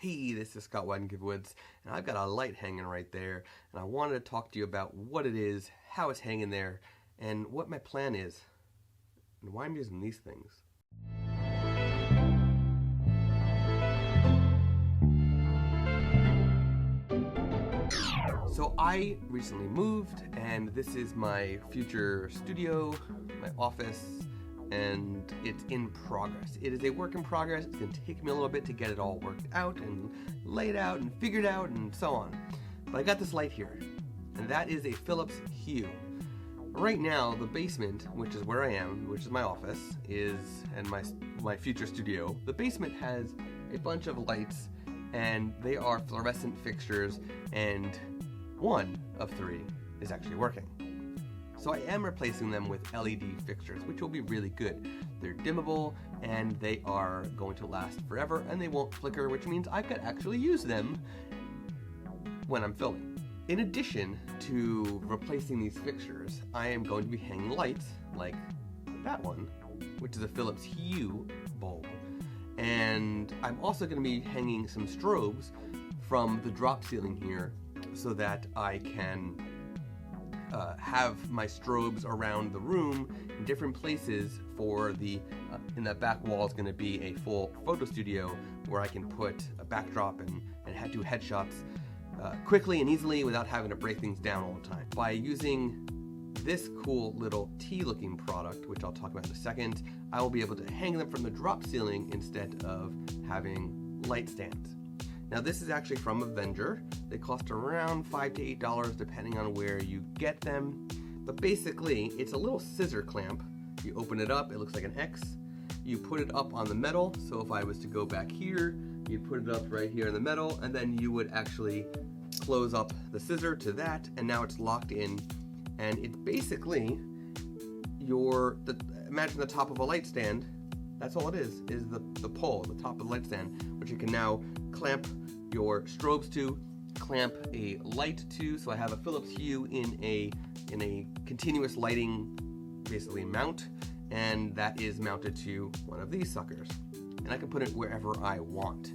Hey, this is Scott Woods, and I've got a light hanging right there, and I wanted to talk to you about what it is, how it's hanging there, and what my plan is, and why I'm using these things. So I recently moved, and this is my future studio, my office, and it's in progress. It is a work in progress. It's going to take me a little bit to get it all worked out and laid out and figured out and so on. But I got this light here, and that is a Philips Hue. Right now, the basement, which is where I am, which is my office, and my future studio, the basement has a bunch of lights, and they are fluorescent fixtures, and one of three is actually working. So I am replacing them with LED fixtures, which will be really good. They're dimmable, and they are going to last forever, and they won't flicker, which means I could actually use them when I'm filming. In addition to replacing these fixtures, I am going to be hanging lights like that one, which is a Philips Hue bulb. And I'm also going to be hanging some strobes from the drop ceiling here so that I can have my strobes around the room in different places for in that back wall is going to be a full photo studio where I can put a backdrop and do headshots quickly and easily without having to break things down all the time. By using this cool little T-looking product, which I'll talk about in a second, I will be able to hang them from the drop ceiling instead of having light stands. Now this is actually from Avenger. They cost around $5 to $8 depending on where you get them. But basically, it's a little scissor clamp. You open it up, it looks like an X. You put it up on the metal, so if I was to go back here, you'd put it up right here in the metal, and then you would actually close up the scissor to that, and now it's locked in. And it's basically imagine the top of a light stand. That's all it is the pole, the top of the light stand, which you can now clamp your strobes to, clamp a light to. So I have a Philips Hue in a continuous lighting, basically mount, and that is mounted to one of these suckers. And I can put it wherever I want.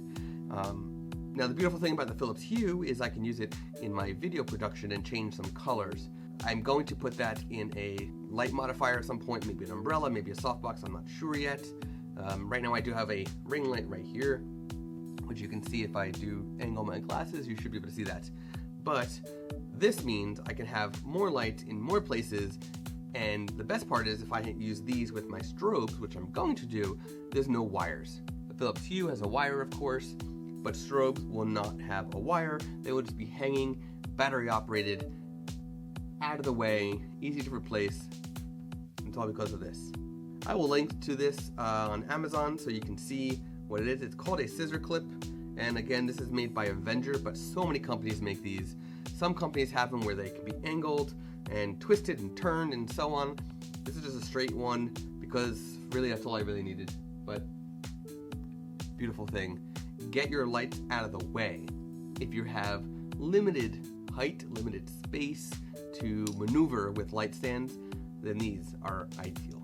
Now the beautiful thing about the Philips Hue is I can use it in my video production and change some colors. I'm going to put that in a light modifier at some point, maybe an umbrella, maybe a softbox, I'm not sure yet. Right now I do have a ring light right here, which you can see if I do angle my glasses, you should be able to see that. But this means I can have more light in more places, and the best part is if I use these with my strobes, which I'm going to do, there's no wires. The Philips Hue has a wire, of course, but strobes will not have a wire. They will just be hanging, battery operated, out of the way, easy to replace. It's all because of this. I will link to this on Amazon so you can see what it is. It's called a scissor clip, and again, this is made by Avenger, but so many companies make these. Some companies have them where they can be angled and twisted and turned and so on. This is just a straight one because really that's all I really needed. But beautiful thing. Get your lights out of the way. If you have limited height, limited space to maneuver with light stands, then these are ideal.